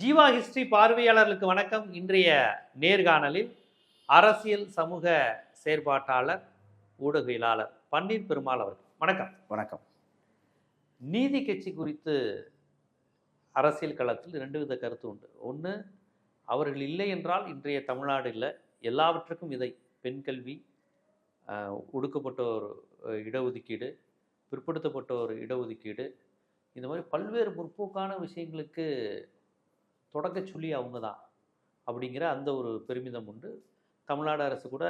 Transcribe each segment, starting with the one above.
Jeeva history பார்வையாளர்களுக்கு வணக்கம். இன்றைய நேர்காணலில் அரசியல் சமூக செயற்பாட்டாளர் ஊடகவியலாளர் பன்னீர் பெருமாள் அவர்கள். வணக்கம். வணக்கம். நீதி கட்சி குறித்து அரசியல் களத்தில் இரண்டு வித கருத்து உண்டு. ஒன்று, அவர்கள் இல்லை என்றால் இன்றைய தமிழ்நாடு இல்லை, எல்லாவற்றுக்கும் இதை பெண் கல்வி, ஒடுக்கப்பட்டோர் இடஒதுக்கீடு, பிற்படுத்தப்பட்டோர் இடஒதுக்கீடு, இந்த மாதிரி பல்வேறு முற்போக்கான விஷயங்களுக்கு தொடக்க சொல்லி அவங்க தான் அப்படிங்கிற அந்த ஒரு பெருமிதம் உண்டு. தமிழ்நாடு அரசு கூட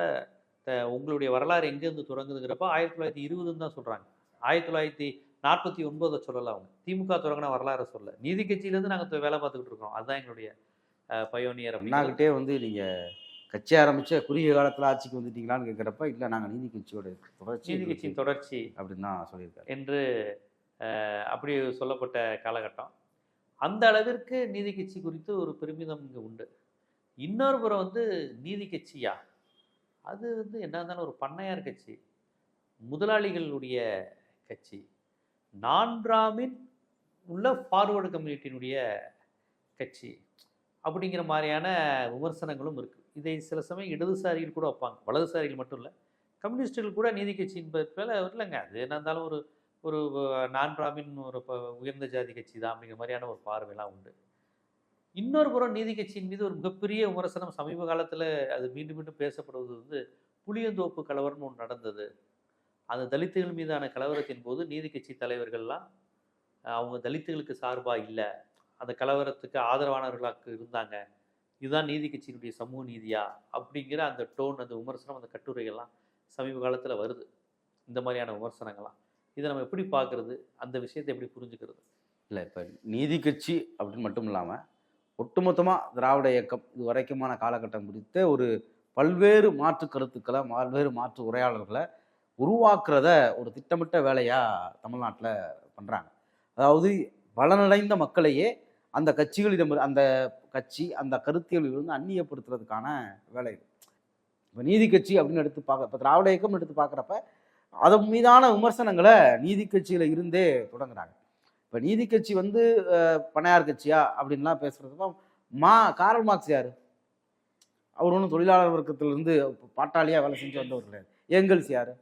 உங்களுடைய வரலாறு எங்கேருந்து தொடங்குதுங்கிறப்ப 1920 தான் சொல்கிறாங்க. 1949 சொல்லலை. அவங்க திமுக தொடங்கின வரலாறு சொல்ல, நீதி கட்சியிலேருந்து நாங்கள் வேலை பார்த்துக்கிட்டு இருக்கோம். அதுதான் எங்களுடைய பயோனியர். அண்ணாகிட்டே நீங்கள் கட்சி ஆரம்பித்த குறுகிய காலத்தில் ஆட்சிக்கு வந்துட்டீங்களான்னு கேட்குறப்ப, இல்லை நாங்கள் நீதி கட்சியோட தொடர்ச்சி, நீதி கட்சியின் தொடர்ச்சி அப்படின்னு தான் சொல்லியிருக்காரு என்று அப்படி சொல்லப்பட்ட காலகட்டம். அந்த அளவிற்கு நீதி கட்சி குறித்து ஒரு பெருமிதம் இங்கே உண்டு. இன்னொரு புறம் நீதி கட்சியா, அது என்ன இருந்தாலும் ஒரு பண்ணையார் கட்சி, முதலாளிகளுடைய கட்சி, நான்காமின் உள்ள ஃபார்வர்டு கம்யூனிட்டியினுடைய கட்சி அப்படிங்கிற மாதிரியான விமர்சனங்களும் இருக்குது. இதை சில சமயம் இடதுசாரிகள் கூட வைப்பாங்க, வலதுசாரிகள் மட்டும் இல்லை, கம்யூனிஸ்டுகள் கூட நீதி கட்சியின் பேரில் இல்லைங்க, அது என்ன இருந்தாலும் ஒரு ஒரு நான் பிராமின் ஒரு உயர்ந்த ஜாதி கட்சி தான் அப்படிங்கிற மாதிரியான ஒரு பார்வையெல்லாம் உண்டு. இன்னொரு புறம் நீதி கட்சியின் மீது ஒரு மிகப்பெரிய விமர்சனம் சமீப காலத்தில் அது மீண்டும் மீண்டும் பேசப்படுவது புளியந்தோப்பு கலவரம்னு ஒன்று நடந்தது. அந்த தலித்துகள் மீதான கலவரத்தின் போது நீதி கட்சி தலைவர்கள்லாம் அவங்க தலித்துகளுக்கு சார்பாக இல்லை, அந்த கலவரத்துக்கு ஆதரவானவர்களாக இருந்தாங்க, இதுதான் நீதி கட்சியினுடைய சமூக நீதியா அப்படிங்கிற அந்த டோன், அந்த விமர்சனம், அந்த கட்டுரைகள்லாம் சமீப காலத்தில் வருது. இந்த மாதிரியான விமர்சனங்கள்லாம் இதை நம்ம எப்படி பார்க்குறது, அந்த விஷயத்தை எப்படி புரிஞ்சுக்கிறது? இல்லை, இப்போ நீதி கட்சி அப்படின்னு மட்டும் இல்லாமல் ஒட்டுமொத்தமாக திராவிட இயக்கம் இது வரைக்குமான காலகட்டம் குறித்த ஒரு பல்வேறு மாற்று கருத்துக்களை, பல்வேறு மாற்று உரையாளர்களை உருவாக்குறத ஒரு திட்டமிட்ட வேலையாக தமிழ்நாட்டில் பண்ணுறாங்க. அதாவது பலனடைந்த மக்களையே அந்த கட்சிகளிடம், அந்த கட்சி அந்த கருத்தியலிலிருந்து அந்நியப்படுத்துறதுக்கான வேலை. இப்போ நீதி கட்சி அப்படின்னு எடுத்து பார்க்க, இப்போ திராவிட இயக்கம் எடுத்து பார்க்குறப்ப அதன் மீதான விமர்சனங்களை நீதி கட்சியில் இருந்தே தொடங்குறாங்க. இப்போ நீதி கட்சி பண்ணையார் கட்சியா அப்படின்லாம் பேசுகிறதுப்ப காரல் மார்க்ஸ் யார்? அவர் ஒன்றும் தொழிலாளர் வர்க்கத்திலிருந்து பாட்டாளியாக வேலை செஞ்சு வந்தவர் கிடையாது. ஏங்கல்ஸ் யார்?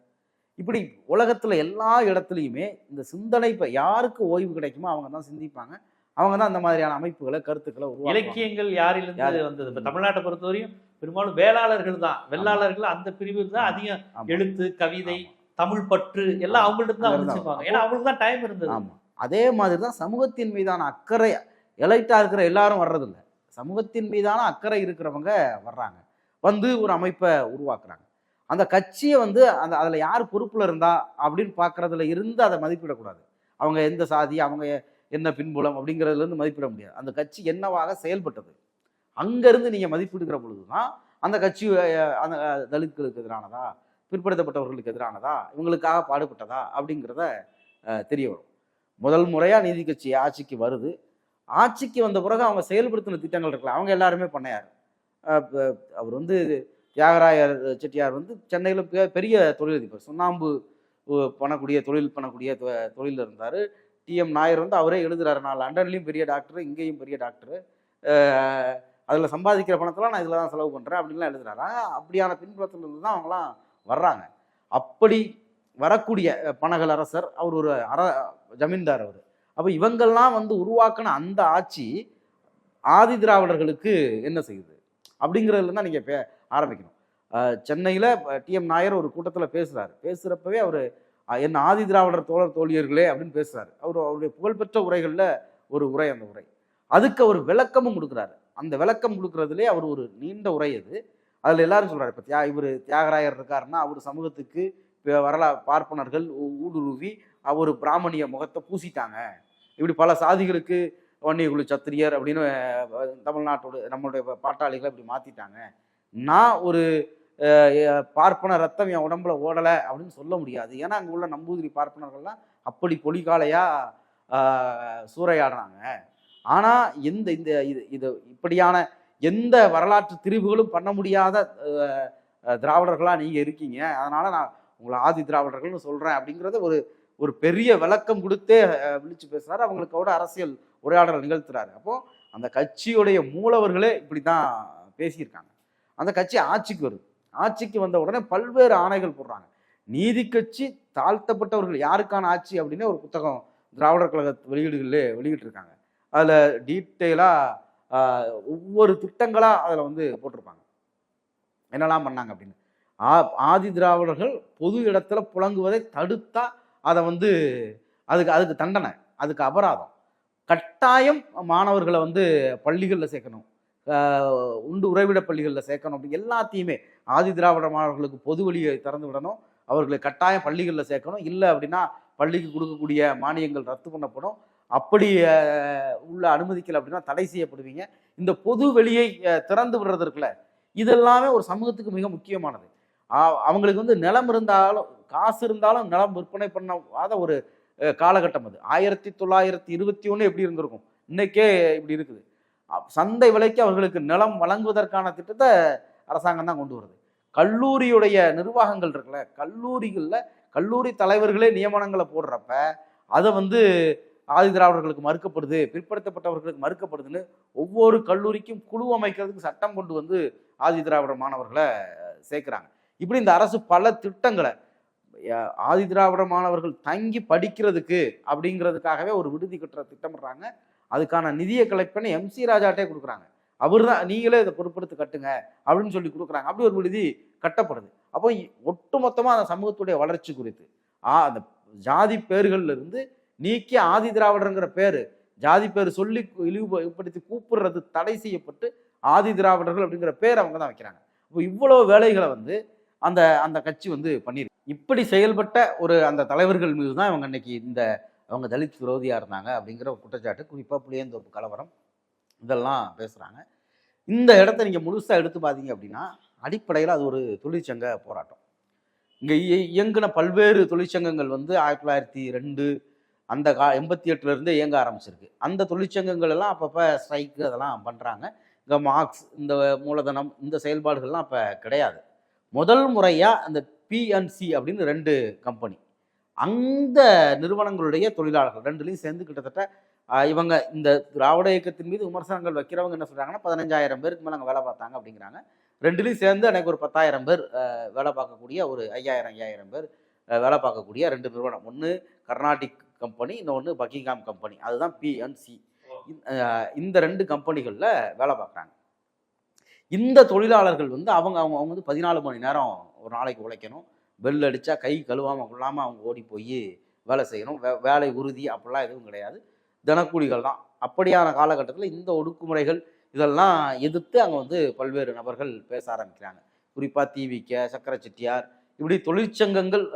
இப்படி உலகத்தில் எல்லா இடத்துலையுமே இந்த சிந்தனை இப்போ யாருக்கு ஓய்வு கிடைக்குமோ அவங்க தான் சிந்திப்பாங்க, அவங்க தான் அந்த மாதிரியான அமைப்புகளை, கருத்துக்களை உருவாக்குவாங்க. இலக்கியங்கள் யாரிலிருந்து வந்தது? இப்போ தமிழ்நாட்டை பொறுத்தவரையும் பெரும்பாலும் வேளாளர்கள் தான், வெள்ளாளர்கள் அந்த பிரிவில் தான் அதிகம் எழுத்து, கவிதை, தமிழ் பற்று எல்லாம் அவங்கள்ட்ட தான் வந்துச்சுப்பாங்க, ஏன்னா அவங்களுக்கு தான் டைம் இருந்தது. ஆமாம், அதே மாதிரி தான் சமூகத்தின் மீதான அக்கறை எலைட்டாக இருக்கிற எல்லாரும் வர்றதில்ல, சமூகத்தின் மீதான அக்கறை இருக்கிறவங்க வர்றாங்க, ஒரு அமைப்பை உருவாக்குறாங்க. அந்த கட்சியை அந்த அதில் யார் பொறுப்பில் இருந்தா அப்படின்னு பார்க்குறதுல இருந்து அதை மதிப்பிடக்கூடாது. அவங்க எந்த சாதி, அவங்க என்ன பின்புலம் அப்படிங்கிறதுலேருந்து மதிப்பிட முடியாது. அந்த கட்சி என்னவாக செயல்பட்டது அங்கேருந்து நீங்கள் மதிப்பிடுகிற பொழுது தான் அந்த கட்சி அந்த தலித்களுக்கு எதிரானதா, பிற்படுத்தப்பட்டவர்களுக்கு எதிரானதா, இவங்களுக்காக பாடுபட்டதா அப்படிங்கிறத தெரிய வரும். முதல் முறையாக நீதி கட்சி ஆட்சிக்கு வருது. ஆட்சிக்கு வந்த பிறகு அவங்க செயல்படுத்தின திட்டங்கள் இருக்கலாம். அவங்க எல்லாருமே பண்ணையார். அவர் தியாகராயர் செட்டியார் சென்னையில் பெரிய தொழிலதிபர், சுண்ணாம்பு பண்ணக்கூடிய தொழில் இருந்தார். டிஎம் நாயர் அவரே எழுதுறாரு, நான் லண்டன்லேயும் பெரிய டாக்டர், இங்கேயும் பெரிய டாக்டர், அதில் சம்பாதிக்கிற பணத்தெல்லாம் நான் இதில் தான் செலவு பண்ணுறேன் அப்படின்லாம் எழுதுறாரு. அப்படியான பின்புலத்திலிருந்து தான் அவங்களாம் வர்றாங்க. அப்படி வரக்கூடிய பனகல் அரசர், அவர் ஒரு ஜமீன்தார் அவர். அப்போ இவங்கெல்லாம் உருவாக்கின அந்த ஆட்சி ஆதி திராவிடர்களுக்கு என்ன செய்யுது அப்படிங்கிறதுல தான் நீங்கள் ஆரம்பிக்கணும். சென்னையில் டிஎம் நாயர் ஒரு கூட்டத்தில் பேசுகிறப்பவே அவர் என்ன ஆதி திராவிடர் தோழர் தோழியர்களே அப்படின்னு பேசுகிறாரு. அவருடைய புகழ்பெற்ற உரைகளில் ஒரு உரை, அந்த உரை அதுக்கு அவர் விளக்கமும் கொடுக்குறாரு. அந்த விளக்கம் கொடுக்குறதுலே அவர் ஒரு நீண்ட உரை அது. அதில் எல்லாரும் சொல்கிறார், இப்போ இவர் தியாகராயர் இருக்காருன்னா அவர் சமூகத்துக்கு பார்ப்பனர்கள் ஊடுருவி ஒரு பிராமணிய முகத்தை பூசிட்டாங்க, இப்படி பல சாதிகளுக்கு வன்னியகுழு சத்திரியர் அப்படின்னு நம்மளுடைய பாட்டாளிகளை இப்படி மாற்றிட்டாங்க, நான் ஒரு பார்ப்பன ரத்தம் என் உடம்புல ஓடலை அப்படின்னு சொல்ல முடியாது. ஏன்னா அங்கே உள்ள நம்பூதிரி பார்ப்பனர்கள்லாம் அப்படி பொலிகாலையாக சூறையாடுறாங்க. ஆனால் இது இப்படியான எந்த வரலாற்று திரிவுகளும் பண்ண முடியாத திராவிடர்களாக நீங்கள் இருக்கீங்க, அதனால் நான் உங்களை ஆதி திராவிடர்கள்னு சொல்கிறேன் அப்படிங்கிறத ஒரு பெரிய விளக்கம் கொடுத்தே விழிச்சு பேசுகிறாரு. அவங்களுக்கோட அரசியல் உரையாடல் நிகழ்த்துறாரு. அப்போது அந்த கட்சியுடைய மூலவர்களே இப்படி தான் பேசியிருக்காங்க. அந்த கட்சி ஆட்சிக்கு வருது. ஆட்சிக்கு வந்த உடனே பல்வேறு ஆணைகள் போடுறாங்க. நீதி கட்சி தாழ்த்தப்பட்டவர்கள் யாருக்கான ஆட்சி அப்படின்னு ஒரு புத்தகம் திராவிடர் கழக வெளியிட்டிருக்காங்க. அதில் டீட்டெயிலாக ஒவ்வொரு திட்டங்களாக அதில் வந்து போட்டிருப்பாங்க என்னெல்லாம் பண்ணாங்க அப்படின்னு. ஆதி திராவிடர்கள் பொது இடத்துல புழங்குவதை தடுத்தா அதை வந்து அதுக்கு தண்டனை, அதுக்கு அபராதம், கட்டாயம் மாணவர்களை வந்து பள்ளிகளில் சேர்க்கணும், உண்டு உறைவிட பள்ளிகளில் சேர்க்கணும், அப்படி எல்லாத்தையுமே ஆதி திராவிட மாணவர்களுக்கு பொது வழியை திறந்து விடணும், அவர்களை கட்டாயம் பள்ளிகளில் சேர்க்கணும், இல்லை அப்படின்னா பள்ளிக்கு கொடுக்கக்கூடிய மானியங்கள் ரத்து பண்ணப்படும், அப்படி உள்ள அனுமதிக்கலை அப்படின்னா தடை செய்யப்படுவீங்க. இந்த பொது வெளியை திறந்து விடுறதுக்குல இதெல்லாமே ஒரு சமூகத்துக்கு மிக முக்கியமானது. அவங்களுக்கு வந்து நிலம் இருந்தாலும் காசு இருந்தாலும் நிலம் விற்பனை பண்ணாத ஒரு காலகட்டம் அது. 1921 எப்படி இருந்திருக்கும், இன்னைக்கே இப்படி இருக்குது. சந்தை விலைக்கு அவர்களுக்கு நிலம் வழங்குவதற்கான திட்டத்தை அரசாங்கம் தான் கொண்டு வருது. கல்லூரியுடைய நிர்வாகங்கள் இருக்குல்ல, கல்லூரிகளில் கல்லூரி தலைவர்களே நியமனங்களை போடுறப்ப அதை வந்து ஆதி திராவிடர்களுக்கு மறுக்கப்படுது, பிற்படுத்தப்பட்டவர்களுக்கு மறுக்கப்படுதுன்னு ஒவ்வொரு கல்லூரிக்கும் குழு அமைக்கிறதுக்கு சட்டம் கொண்டு வந்து ஆதி திராவிட மாணவர்களை சேர்க்கிறாங்க. இப்படி இந்த அரசு பல திட்டங்களை ஆதி திராவிட மாணவர்கள் தங்கி படிக்கிறதுக்கு அப்படிங்கிறதுக்காகவே ஒரு விடுதி கட்டுற திட்டமிடுறாங்க. அதுக்கான நிதியை கலெக்ட் பண்ணி MC ராஜாட்டே கொடுக்குறாங்க. அவர் தான் நீங்களே இதை பொறுப்படுத்தி கட்டுங்க அப்படின்னு சொல்லி கொடுக்குறாங்க. அப்படி ஒரு விடுதி கட்டப்படுது. அப்போ ஒட்டுமொத்தமாக அந்த சமூகத்துடைய வளர்ச்சி குறித்து அந்த ஜாதி பேர்கள்ல இருந்து நீக்கி ஆதி திராவிடருங்கிற பேர், ஜாதி பேர் சொல்லி இழிவுபடுத்தி கூப்பிடுறது தடை செய்யப்பட்டு ஆதி திராவிடர்கள் அப்படிங்கிற பேர் அவங்க தான் வைக்கிறாங்க. இப்போ இவ்வளோ வேலைகளை வந்து அந்த அந்த கட்சி வந்து பண்ணியிருக்கு. இப்படி செயல்பட்ட ஒரு அந்த தலைவர்கள் மீது தான் இவங்க இன்னைக்கு அவங்க தலித் விரோதியாக இருந்தாங்க அப்படிங்கிற ஒரு குற்றச்சாட்டு, குறிப்பாக புளியந்தோப்பு கலவரம் இதெல்லாம் பேசுகிறாங்க. இந்த இடத்த நீங்கள் முழுசாக எடுத்து பார்த்தீங்க அப்படின்னா அடிப்படையில் அது ஒரு தொழிற்சங்க போராட்டம். இங்கே இயங்கின பல்வேறு தொழிற்சங்கங்கள் வந்து 1902 அந்த 88 இயங்க ஆரம்பிச்சிருக்கு. அந்த தொழிற்சங்கங்கள் எல்லாம் அப்பப்போ ஸ்ட்ரைக்கு அதெல்லாம் பண்ணுறாங்க. இங்கே மார்க்ஸ், இந்த மூலதனம், இந்த செயல்பாடுகள்லாம் அப்போ கிடையாது. முதல் முறையாக அந்த PNC அப்படின்னு 2 கம்பெனி, அந்த நிறுவனங்களுடைய தொழிலாளர்கள் 2லையும் சேர்ந்து கிட்டத்தட்ட இவங்க இந்த திராவிட இயக்கத்தின் மீது விமர்சனங்கள் வைக்கிறவங்க என்ன சொல்கிறாங்கன்னா 15,000 பேருக்கு மேலே அங்கே வேலை பார்த்தாங்க அப்படிங்கிறாங்க. 2லையும் சேர்ந்து எனக்கு ஒரு 10,000 பேர் வேலை பார்க்கக்கூடிய, ஒரு 5,000 பேர் வேலை பார்க்கக்கூடிய 2 நிறுவனம். ஒன்று கர்நாடிக் கம்பெனி, இன்னொன்று பக்கிங்ஹாம் கம்பெனி, அதுதான் PNC. இந்த 2 கம்பெனிகளில் வேலை பார்க்குறாங்க. இந்த தொழிலாளர்கள் வந்து அவங்க வந்து 14 மணி நேரம் ஒரு நாளைக்கு உழைக்கணும். பெல் அடித்தா கை கழுவாமல் கொள்ளாமல் அவங்க ஓடி போய் வேலை செய்யணும். வேலை உறுதி அப்படிலாம் எதுவும் கிடையாது, தினக்கூலிகள் தான். அப்படியான காலகட்டத்தில் இந்த ஒடுக்குமுறைகள் இதெல்லாம் எதிர்த்து அங்கே வந்து பல்வேறு நபர்கள் பேச ஆரம்பிக்கிறாங்க. குறிப்பாக TVK, சக்கர செட்டியார், இப்படி தொழிற்சங்கங்கள்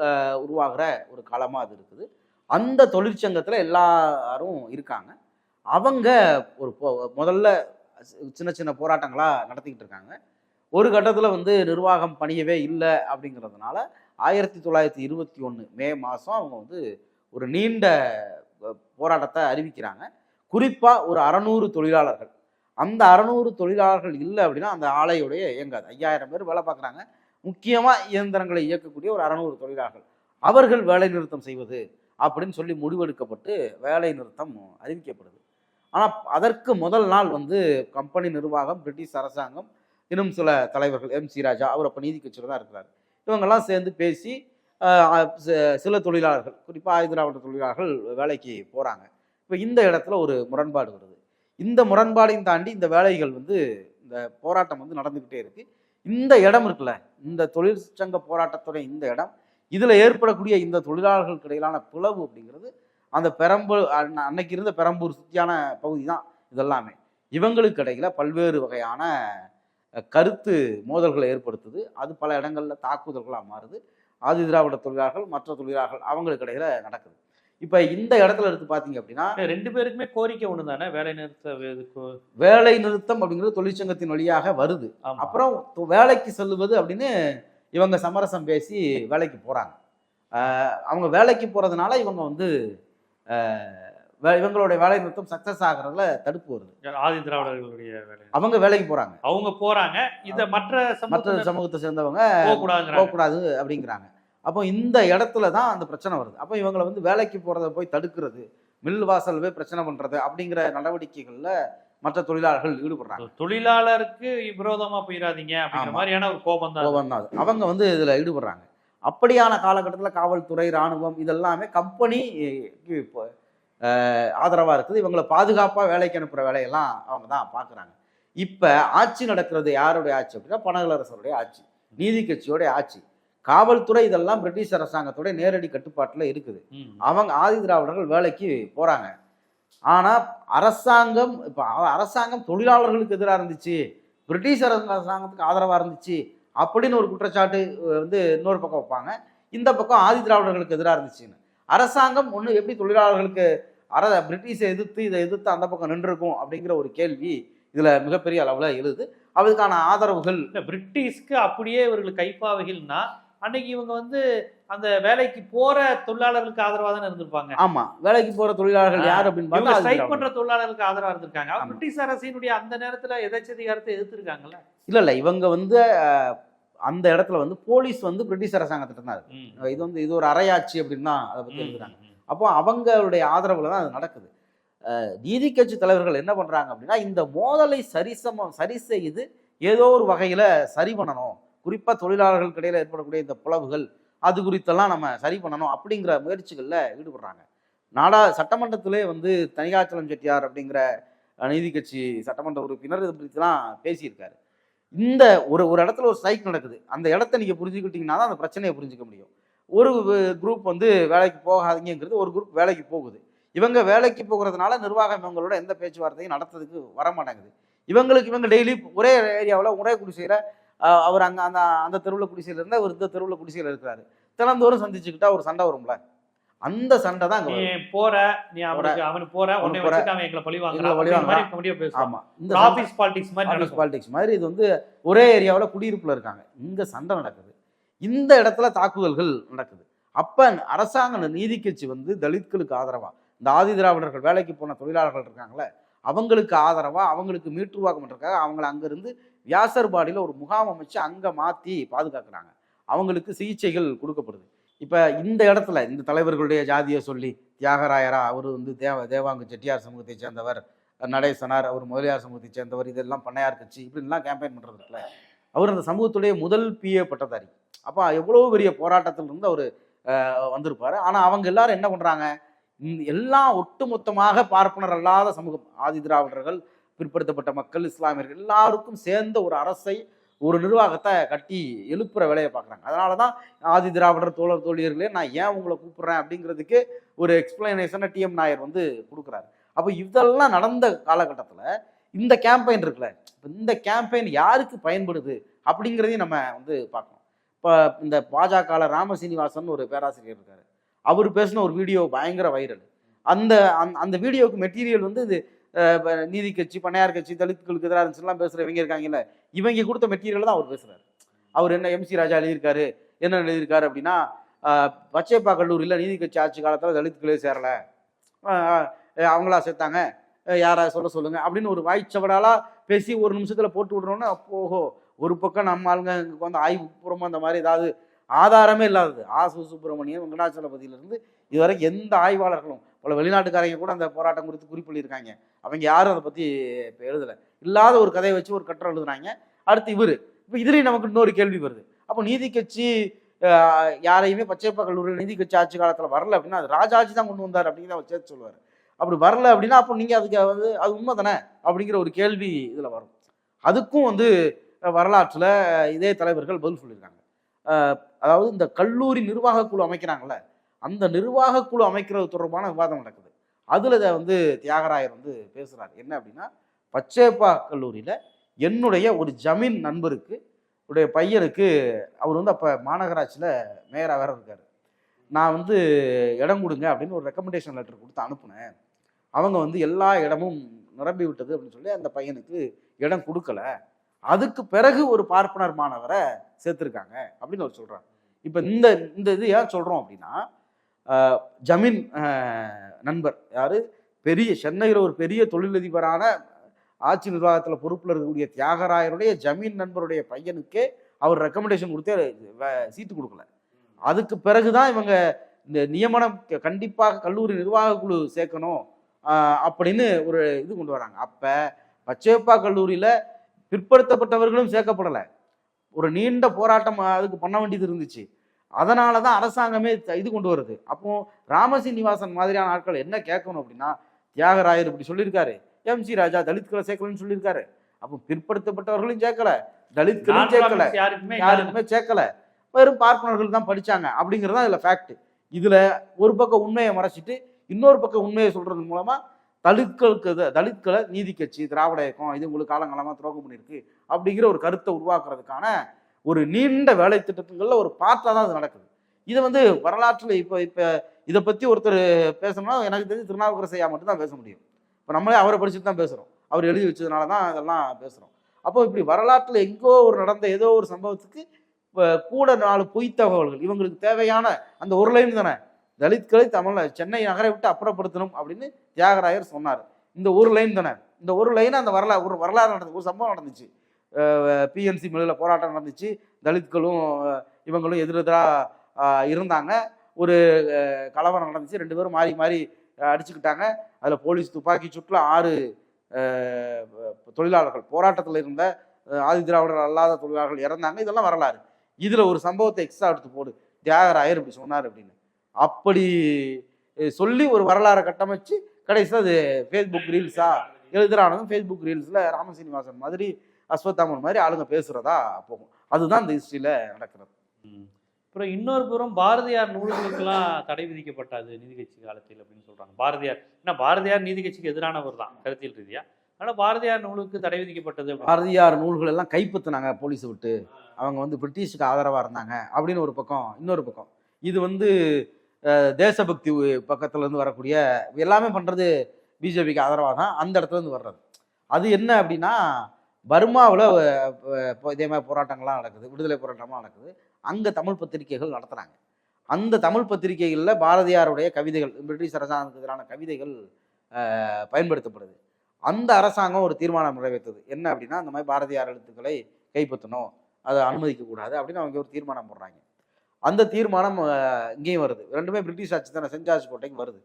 உருவாகிற ஒரு காலமாக அது இருக்குது. அந்த தொழிற்சங்கத்தில் எல்லாரும் இருக்காங்க. அவங்க ஒரு முதல்ல சின்ன சின்ன போராட்டங்களாக நடத்திக்கிட்டு இருக்காங்க. ஒரு கட்டத்தில் வந்து நிர்வாகம் பணியவே இல்லை அப்படிங்கிறதுனால 1921 மே மாதம் அவங்க வந்து ஒரு நீண்ட போராட்டத்தை அறிவிக்கிறாங்க. குறிப்பாக ஒரு 600 தொழிலாளர்கள், அந்த 600 தொழிலாளர்கள் இல்லை அப்படின்னா அந்த ஆலையுடைய இயங்காது. 5,000 பேர் வேலை பார்க்குறாங்க. முக்கியமாக இயந்திரங்களை இயக்கக்கூடிய ஒரு 600 தொழிலாளர்கள், அவர்கள் வேலை நிறுத்தம் செய்வது அப்படின்னு சொல்லி முடிவெடுக்கப்பட்டு வேலை நிறுத்தம் அறிவிக்கப்படுது. ஆனால் அதற்கு முதல் நாள் வந்து கம்பெனி நிர்வாகம், பிரிட்டிஷ் அரசாங்கம், இன்னும் சில தலைவர்கள், MC ராஜா, அவர் அப்போ நீதி கட்சியில் தான் இருக்கிறார், இவங்கெல்லாம் சேர்ந்து பேசி சில தொழிலாளர்கள், குறிப்பாக ஆதி திராவிட தொழிலாளர்கள் வேலைக்கு போகிறாங்க. இப்போ இந்த இடத்துல ஒரு முரண்பாடு வருது. இந்த முரண்பாடையும் தாண்டி இந்த வேலைகள் வந்து இந்த போராட்டம் வந்து நடந்துக்கிட்டே இருக்குது. இந்த இடம் இருக்குல்ல, இந்த தொழிற்சங்க போராட்டத்துடைய இந்த இடம், இதில் ஏற்படக்கூடிய இந்த தொழிலாளர்களுக்கு இடையிலான பிளவு அப்படிங்கிறது அந்த பெரம்பூர், அன்னைக்கு இருந்த பெரம்பூர் சுற்றியான பகுதி தான் இதெல்லாமே. இவங்களுக்கு இடையில பல்வேறு வகையான கருத்து மோதல்களை ஏற்படுத்துது. அது பல இடங்களில் தாக்குதல்களாக மாறுது. ஆதி திராவிட தொழிலாளர்கள், மற்ற தொழிலாளர்கள், அவங்களுக்கு இடையில நடக்குது. இப்போ இந்த இடத்துல எடுத்து பார்த்தீங்க அப்படின்னா 2 பேருக்குமே கோரிக்கை ஒன்று தானே, வேலை நிறுத்தம் அப்படிங்கிறது தொழிற்சங்கத்தின் வழியாக வருது. அப்புறம் வேலைக்கு செல்லுவது அப்படின்னு இவங்க சமரசம் பேசி வேலைக்கு போகிறாங்க. அவங்க வேலைக்கு போகிறதுனால இவங்க வந்து இவங்களுடைய வேலை நிறுத்தம் சக்சஸ் ஆகிறதுல தடுப்பு வருது. ஆதி திராவிடர்களுடைய வேலை, அவங்க வேலைக்கு போகிறாங்க, இதை மற்ற சமூகத்தை சேர்ந்தவங்க போகக்கூடாது அப்படிங்கிறாங்க. அப்போ இந்த இடத்துல தான் அந்த பிரச்சனை வருது. அப்போ இவங்களை வந்து வேலைக்கு போகிறத போய் தடுக்கிறது, மில் வாசல் போய் பிரச்சனை பண்ணுறது அப்படிங்கிற நடவடிக்கைகளில் மற்ற தொழிலாளர்கள் ஈடுபடுறாங்க. தொழிலாளருக்கு விரோதமா போயிடாதீங்க அப்படிங்கிற ஆமா. மாதிரியான ஒரு கோபம் தான். கோபம் தான் அது. அவங்க வந்து இதுல ஈடுபடுறாங்க. அப்படியான காலகட்டத்தில் காவல்துறை, ராணுவம் இதெல்லாமே கம்பெனிக்கு ஆதரவா இருக்குது. இவங்களை பாதுகாப்பா வேலைக்கு அனுப்புற வேலையெல்லாம் அவங்க தான் பார்க்குறாங்க. இப்ப ஆட்சி நடக்கிறது யாருடைய ஆட்சி அப்படின்னா பனகலரசருடைய ஆட்சி, நீதி கட்சியோடைய ஆட்சி. காவல்துறை இதெல்லாம் பிரிட்டிஷ் அரசாங்கத்தோட நேரடி கட்டுப்பாட்டுல இருக்குது. அவங்க ஆதி திராவிடர்கள் வேலைக்கு போறாங்க. ஆனா அரசாங்கம் தொழிலாளர்களுக்கு எதிராக இருந்துச்சு, பிரிட்டிஷ் அரசாங்கத்துக்கு ஆதரவா இருந்துச்சு அப்படின்னு ஒரு குற்றச்சாட்டு வந்து இன்னொரு பக்கம் வைப்பாங்க. இந்த பக்கம் ஆதி திராவிடர்களுக்கு எதிராக இருந்துச்சுன்னு. அரசாங்கம் ஒன்று எப்படி தொழிலாளர்களுக்கு பிரிட்டிஷை எதிர்த்து இதை எதிர்த்து அந்த பக்கம் நின்றுருக்கும் அப்படிங்கிற ஒரு கேள்வி இதுல மிகப்பெரிய அளவுல எழுது. அதுக்கான ஆதரவுகள் பிரிட்டிஷ்க்கு அப்படியே இவர்களுக்கு கைப்பாவைகள்னா அன்னைக்கு இவங்க வந்து அந்த வேலைக்கு போற தொழிலாளர்களுக்கு ஆதரவா தானே இருந்திருப்பாங்க. ஆமா, வேலைக்கு போற தொழிலாளர்கள் யார் அப்படின்னு பார்த்தா ஸ்ட்ரைக் பண்ற தொழிலாளர்களுக்கு ஆதரவா இருந்திருக்காங்க. பிரிட்டிஷ் அரசினுடைய அந்த நேரத்துல எதாச்சதிகாரத்தை எதிர்த்திருக்காங்கல்ல. இல்ல இவங்க வந்து அந்த இடத்துல வந்து போலீஸ் வந்து பிரிட்டிஷ் அரசாங்கத்திட்ட தான் இருக்கு. இது ஒரு அரையாட்சி அப்படின்னு தான் அதை பத்தி எழுதுறாங்க. அப்போ அவங்களுடைய ஆதரவுல தான் அது நடக்குது. நீதி கட்சி தலைவர்கள் என்ன பண்றாங்க அப்படின்னா இந்த மோதலை சரி செய்து ஏதோ ஒரு வகையில சரி பண்ணணும், குறிப்பா தொழிலாளர்களுக்கு இடையில ஏற்படக்கூடிய இந்த பிளவுகள் அது குறித்தெல்லாம் நம்ம சரி பண்ணணும் அப்படிங்கிற முயற்சிகள்ல ஈடுபடுறாங்க. சட்டமன்றத்திலே வந்து தணிகாச்சலம் செட்டியார் அப்படிங்கிற நீதி கட்சி சட்டமன்ற உறுப்பினர் இதை பற்றிலாம் பேசியிருக்காரு. இந்த ஒரு இடத்துல ஒரு ஸ்ட்ரைக் நடக்குது, அந்த இடத்த நீங்க புரிஞ்சுக்கிட்டீங்கன்னா தான் அந்த பிரச்சனையை புரிஞ்சுக்க முடியும். ஒரு குரூப் வந்து வேலைக்கு போகாதீங்கிறது, ஒரு குரூப் வேலைக்கு போகுது. இவங்க வேலைக்கு போகிறதுனால நிர்வாகம் இவங்களோட எந்த பேச்சுவார்த்தையும் நடத்துறதுக்கு வர மாட்டேங்குது. இவங்க டெய்லி ஒரே ஏரியாவில் ஒரே குடிசையில் அவர் அங்கே அந்த தெருவில் குடிசையில் இருந்தால் அவர் இந்த தெருவில் குடிசையில் இருக்கிறாரு. தினந்தோறும் சந்திச்சுக்கிட்டா ஒரு சண்டை வரும்ல, அந்த சண்டை தான் மாதிரி. இது வந்து ஒரே ஏரியாவில் குடியிருப்புல இருக்காங்க, இங்க சண்டை நடக்குது, இந்த இடத்துல தாக்குதல்கள் நடக்குது. அப்ப அரசாங்க நீதி கட்சி வந்து தலித்களுக்கு ஆதரவா, இந்த ஆதி திராவிடர்கள் வேலைக்கு போன தொழிலாளர்கள் இருக்காங்களே அவங்களுக்கு ஆதரவா, அவங்களுக்கு மீட்டுருவாக்கம் பண்றதுக்காக அவங்களை அங்கிருந்து வியாசர்பாடியில ஒரு முகாம் அமைச்சு அங்க மாத்தி பாதுகாக்கிறாங்க. அவங்களுக்கு சிகிச்சைகள் கொடுக்கப்படுது. இப்ப இந்த இடத்துல இந்த தலைவர்களுடைய ஜாதியை சொல்லி தியாகராயரா அவர் வந்து தேவாங்கு செட்டியார் சமூகத்தை சேர்ந்தவர், நடேசனார் அவர் முதலியார் சமூகத்தை சேர்ந்தவர், இதெல்லாம் பண்ணையார் கட்சி இப்படின்லாம் கேம்பெயின் பண்றதுல அவர் அந்த சமூகத்துடைய முதல் பிஏ பட்டதாரி. அப்ப எவ்வளவு பெரிய போராட்டத்தில் இருந்து அவர் வந்திருப்பாரு. ஆனா அவங்க எல்லாரும் என்ன பண்றாங்க, எல்லாம் ஒட்டுமொத்தமாக பார்ப்பனர் அல்லாத சமூகம், ஆதி திராவிடர்கள், பிற்படுத்தப்பட்ட மக்கள், இஸ்லாமியர்கள் எல்லாருக்கும் சேர்ந்த ஒரு அரசை, ஒரு நிர்வாகத்தை கட்டி எழுப்புற வேலையை பார்க்குறாங்க. அதனாலதான் ஆதி திராவிடர் தோழர் தோழியர்களே நான் ஏன் உங்களை கூப்பிடுறேன் அப்படிங்கிறதுக்கு ஒரு எக்ஸ்பிளனேஷனை டிஎம் நாயர் வந்து கொடுக்குறாரு. அப்போ இதெல்லாம் நடந்த காலகட்டத்தில் இந்த கேம்பெயின் இருக்குல்ல, இந்த கேம்பெயின் யாருக்கு பயன்படுது அப்படிங்கிறதையும் நம்ம வந்து பார்க்கணும். இப்போ இந்த பாஜக ராமசீனிவாசன் ஒரு பேராசிரியர் இருக்காரு, அவர் பேசின ஒரு வீடியோ பயங்கர வைரல். அந்த வீடியோவுக்கு மெட்டீரியல் வந்து இது நீதி கட்சி, பண்ணையார் கட்சி, தலித்துகளுக்கு எதிராக இருந்துச்சுலாம் பேசுகிறவங்க இருக்காங்கல்ல, இவங்க கொடுத்த மெட்டீரியல் தான் அவர் பேசுகிறார். அவர் என்ன எம்சி ராஜா எழுதியிருக்காரு, என்ன எழுதியிருக்காரு அப்படின்னா பச்சையப்பா கல்லூரியில் நீதி கட்சி ஆட்சி காலத்தில் தலித்துகளே சேரலை, அவங்களா சேர்த்தாங்க, யாரா சொல்லுங்க அப்படின்னு ஒரு வாய்ச்சவடாலா பேசி ஒரு நிமிஷத்தில் போட்டு விடுறோன்னு, அப்போஹோ ஒரு பக்கம் நம்ம ஆளுங்க வந்து ஆய்வு பூர்வமாக அந்த மாதிரி ஏதாவது ஆதாரமே இல்லாதது. சுப்பிரமணியன் வெங்கடாச்சலபதியிலிருந்து இதுவரைக்கும் எந்த ஆய்வாளர்களும் பல வெளிநாட்டுக்காரங்க கூட அந்த போராட்டம் குறித்து குறிப்பிட்டிருக்காங்க. அவங்க யாரும் அதை பற்றி எழுதலை. இல்லாத ஒரு கதையை வச்சு ஒரு கட்டுரை எழுதுனாங்க. அடுத்து இப்போ இதுலேயும் நமக்கு இன்னொரு கேள்வி வருது. அப்போ நீதி கட்சி யாரையுமே பச்சையப்பா கல்லூரியில் நீதி கட்சி ஆட்சி காலத்தில் வரல அப்படின்னா அது ராஜாஜி தான் கொண்டு வந்தார் அப்படின்னு அவர் சேர்த்து சொல்லுவார். அப்படி வரல அப்படின்னா அப்போ நீங்கள் அதுக்கு வந்து அது உண்மை தானே அப்படிங்கிற ஒரு கேள்வி இதில் வரும். அதுக்கும் வந்து வரலாற்றில் இதே தலைவர்கள் பதில் சொல்லியிருக்காங்க. அதாவது இந்த கல்லூரி நிர்வாக குழு அமைக்கிறாங்கல்ல, அந்த நிர்வாக குழு அமைக்கிறது தொடர்பான விவாதம் நடக்குது. அதில் இதை வந்து தியாகராயர் வந்து பேசுகிறார். என்ன அப்படின்னா, பச்சையப்பா கல்லூரியில் என்னுடைய ஒரு ஜமீன் நண்பருக்கு உடைய பையனுக்கு, அவர் வந்து அப்போ மாநகராட்சியில் மேயராக வேற இருக்கார், நான் வந்து இடம் கொடுங்க அப்படின்னு ஒரு ரெக்கமெண்டேஷன் லெட்டர் கொடுத்து அனுப்புனேன். அவங்க வந்து எல்லா இடமும் நிரம்பி விட்டது அப்படின்னு சொல்லி அந்த பையனுக்கு இடம் கொடுக்கல. அதுக்கு பிறகு ஒரு பார்ப்பனர் மாணவரை சேர்த்துருக்காங்க அப்படின்னு அவர் சொல்றாங்க. இப்போ இந்த இது ஏன் சொல்றோம் அப்படின்னா, ஜமீன் நண்பர் யாரு, பெரிய சென்னையில் ஒரு பெரிய தொழிலதிபரான ஆட்சி நிர்வாகத்தில் பொறுப்பில் இருக்கக்கூடிய தியாகராயருடைய ஜமீன் நண்பருடைய பையனுக்கே அவர் ரெக்கமெண்டேஷன் கொடுத்து சீட்டு கொடுக்கல. அதுக்கு பிறகுதான் இவங்க இந்த நியமனம் கண்டிப்பாக கல்லூரி நிர்வாக குழு சேர்க்கணும் அப்படின்னு ஒரு இது கொண்டு வராங்க. அப்ப பச்சையப்பா கல்லூரியில பிற்படுத்தப்பட்டவர்களும் சேர்க்கப்படலை. ஒரு நீண்ட போராட்டம் அதுக்கு பண்ண வேண்டியது இருந்துச்சு. அதனால தான் அரசாங்கமே இது கொண்டு வருது. அப்போ ராமசீனிவாசன் மாதிரியான ஆட்கள் என்ன கேட்கணும் அப்படின்னா, தியாகராயர் இப்படி சொல்லியிருக்காரு, எம் சி ராஜா தலித்களை சேர்க்கலன்னு சொல்லியிருக்காரு. அப்போ பிற்படுத்தப்பட்டவர்களும் சேர்க்கல, தலித்களும் சேர்க்கல, யாருக்குமே சேர்க்கல, வெறும் பார்ப்பனர்கள் தான் படிச்சாங்க அப்படிங்கிறது தான் இதுல ஃபேக்ட். இதுல ஒரு பக்கம் உண்மையை மறைச்சிட்டு இன்னொரு பக்கம் உண்மையை சொல்றது மூலமா தலித்களை நீதி கட்சி, திராவிட இயக்கம் இது உங்களுக்கு காலங்காலமா துரோகம் பண்ணியிருக்கு அப்படிங்கிற ஒரு கருத்தை உருவாக்குறதுக்கான ஒரு நீண்ட வேலை திட்டத்துகள்ல ஒரு பார்ட்டா தான் அது நடக்குது. இதை வந்து வரலாற்றில் இப்போ இதை பத்தி ஒருத்தர் பேசணும்னா எனக்கு தெரிஞ்சு திருநாவுக்கரசு ஐயா மட்டும் தான் பேச முடியும். இப்போ நம்மளே அவரை படிச்சுட்டு தான் பேசுறோம், அவர் எழுதி வச்சதுனால தான் இதெல்லாம் பேசுறோம். அப்போ இப்படி வரலாற்றில் எங்கோ ஒரு நடந்த ஏதோ ஒரு சம்பவத்துக்கு கூட 4 பொய் தகவல்கள், இவங்களுக்கு தேவையான அந்த ஒரு லைன் தானே, தலித்களை சென்னை நகரை விட்டு அப்புறப்படுத்தணும் அப்படின்னு தியாகராயர் சொன்னார். இந்த ஒரு லைன் தானே, இந்த ஒரு லைன் அந்த வரலாறு நடந்தது, ஒரு சம்பவம் நடந்துச்சு. பிஎன்சி மில்லில் போராட்டம் நடந்துச்சு, தலித்களும் இவங்களும் எதிரெதிராக இருந்தாங்க, ஒரு கலவரம் நடந்துச்சு, 2 பேரும் மாறி மாறி அடிச்சுக்கிட்டாங்க. அதில் போலீஸ் துப்பாக்கி சூட்டில் 6 தொழிலாளர்கள், போராட்டத்தில் இருந்த ஆதி திராவிடர் அல்லாத தொழிலாளர்கள் இறந்தாங்க. இதெல்லாம் வரலாறு. இதில் ஒரு சம்பவத்தை எக்ஸ்ட்ரா எடுத்து போடு, தியாகராயர் இப்படி சொன்னார் அப்படின்னு. அப்படி சொல்லி ஒரு வரலாறை கட்டமைச்சு கடைசியில் அது ஃபேஸ்புக் ரீல்ஸா எழுதுறானதும் ஃபேஸ்புக் ரீல்ஸில் ராமசீனிவாசன் மாதிரி அஸ்வத்தாமன் மாதிரி ஆளுங்க பேசுறதா போகும். அதுதான் இந்த ஹிஸ்டரியில நடக்கிறது. அப்புறம் இன்னொரு புறம் பாரதியார் நூல்களுக்கெல்லாம் தடை விதிக்கப்பட்டது நீதி கட்சி காலத்தில் அப்படின்னு சொல்றாங்க. பாரதியார் ஏன்னா பாரதியார் நீதி கட்சிக்கு எதிரானவர் தான் கருத்தியல் ரீதியா, ஆனால் பாரதியார் நூலுக்கு தடை விதிக்கப்பட்டது. பாரதியார் நூல்கள் எல்லாம் கைப்பற்றினாங்க போலீஸை விட்டு, அவங்க வந்து பிரிட்டிஷுக்கு ஆதரவா இருந்தாங்க அப்படின்னு ஒரு பக்கம். இன்னொரு பக்கம் இது வந்து தேசபக்தி பக்கத்துல இருந்து வரக்கூடிய எல்லாமே பண்றது பிஜேபிக்கு ஆதரவாக தான் அந்த இடத்துல இருந்து வர்றது. அது என்ன அப்படின்னா, பர்மாவில் இதே மாதிரி போராட்டங்கள்லாம் நடக்குது, விடுதலை போராட்டம்லாம் நடக்குது. அங்கே தமிழ் பத்திரிகைகள் நடத்துகிறாங்க. அந்த தமிழ் பத்திரிகைகளில் பாரதியாருடைய கவிதைகள், பிரிட்டிஷ் அரசாங்கத்துக்கு எதிரான கவிதைகள் பயன்படுத்தப்படுது. அந்த அரசாங்கம் ஒரு தீர்மானம் நிறைவேற்றுது. என்ன அப்படின்னா, அந்த மாதிரி பாரதியார் எழுத்துக்களை கைப்பற்றணும், அதை அனுமதிக்கக்கூடாது அப்படின்னு அவங்க ஒரு தீர்மானம் போடுறாங்க. அந்த தீர்மானம் இங்கேயும் வருது. ரெண்டுமே பிரிட்டிஷ் ஆட்சி தானே, சென்ட் ஜார்ஜ் கோட்டைக்கு வருது.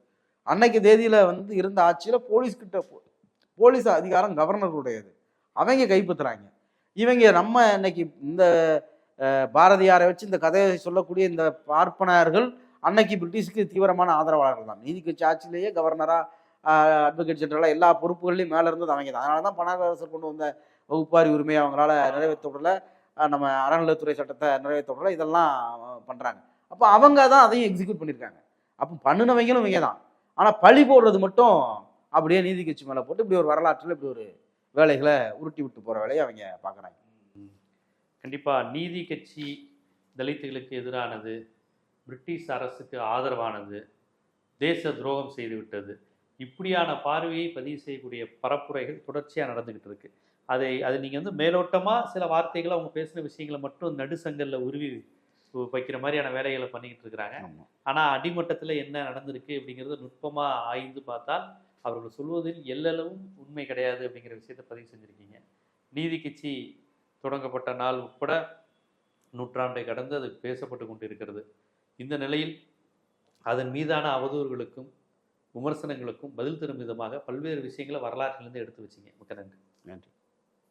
அன்னைக்கு தேதியில் வந்து இருந்த ஆட்சியில் போலீஸ் அதிகாரம் கவர்னருடையது, அவங்க கைப்பற்றுறாங்க. இவங்க நம்ம இன்னைக்கு இந்த பாரதியாரை வச்சு இந்த கதையை சொல்லக்கூடிய இந்த பார்ப்பனர்கள் அன்னைக்கு பிரிட்டிஷ்க்கு தீவிரமான ஆதரவாளர்கள் தான். நீதி கட்சி ஆட்சியிலேயே கவர்னரா, அட்வொகேட் ஜெனரலா எல்லா பொறுப்புகள்லையும் மேலே இருந்தது அவங்க தான். அதனால தான் பணக்காரர் கொண்டு வந்த வகுப்பாரி உரிமையை அவங்களால நிறைவேற்ற விடல, நம்ம அறநிலையத்துறை சட்டத்தை நிறைவேற்ற விடல, இதெல்லாம் பண்றாங்க. அப்போ அவங்க தான் அதையும் எக்ஸிக்யூட் பண்ணியிருக்காங்க. அப்போ பண்ணினவங்களும் இவங்க தான். ஆனால் பழி போடுறது மட்டும் அப்படியே நீதி கட்சி மேலே போட்டு இப்படி ஒரு வரலாற்றில் இப்படி ஒரு வேலைகளை உருட்டி விட்டு போகிற வேலையை அவங்க பார்க்குறாங்க. கண்டிப்பாக நீதி கட்சி தலித்துகளுக்கு எதிரானது, பிரிட்டிஷ் அரசுக்கு ஆதரவானது, தேச துரோகம் செய்து விட்டது, இப்படியான பார்வையை பதிவு செய்யக்கூடிய பரப்புரைகள் தொடர்ச்சியாக நடந்துக்கிட்டு இருக்கு. அது நீங்கள் வந்து மேலோட்டமாக சில வார்த்தைகளை அவங்க பேசுகிற விஷயங்களை மட்டும் நடுசங்கல்ல உருவி வைக்கிற மாதிரியான வேலைகளை பண்ணிக்கிட்டு இருக்கிறாங்க. ஆனால் அடிமட்டத்தில் என்ன நடந்திருக்கு அப்படிங்கிறத நுட்பமாக ஆய்ந்து பார்த்தால் அவர்கள் சொல்வதில் எல்லளவும் உண்மை கிடையாது அப்படிங்கிற விஷயத்தை பதிவு செஞ்சுருக்கீங்க. நீதி கட்சி தொடங்கப்பட்ட நாள் உட்பட நூற்றாண்டை கடந்து அது பேசப்பட்டு கொண்டு இருக்கிறது. இந்த நிலையில் அதன் மீதான அவதூறுகளுக்கும் விமர்சனங்களுக்கும் பதில் தரும் விதமாக பல்வேறு விஷயங்களை வரலாற்றிலிருந்து எடுத்து வச்சிங்க. மிக்க நன்றி.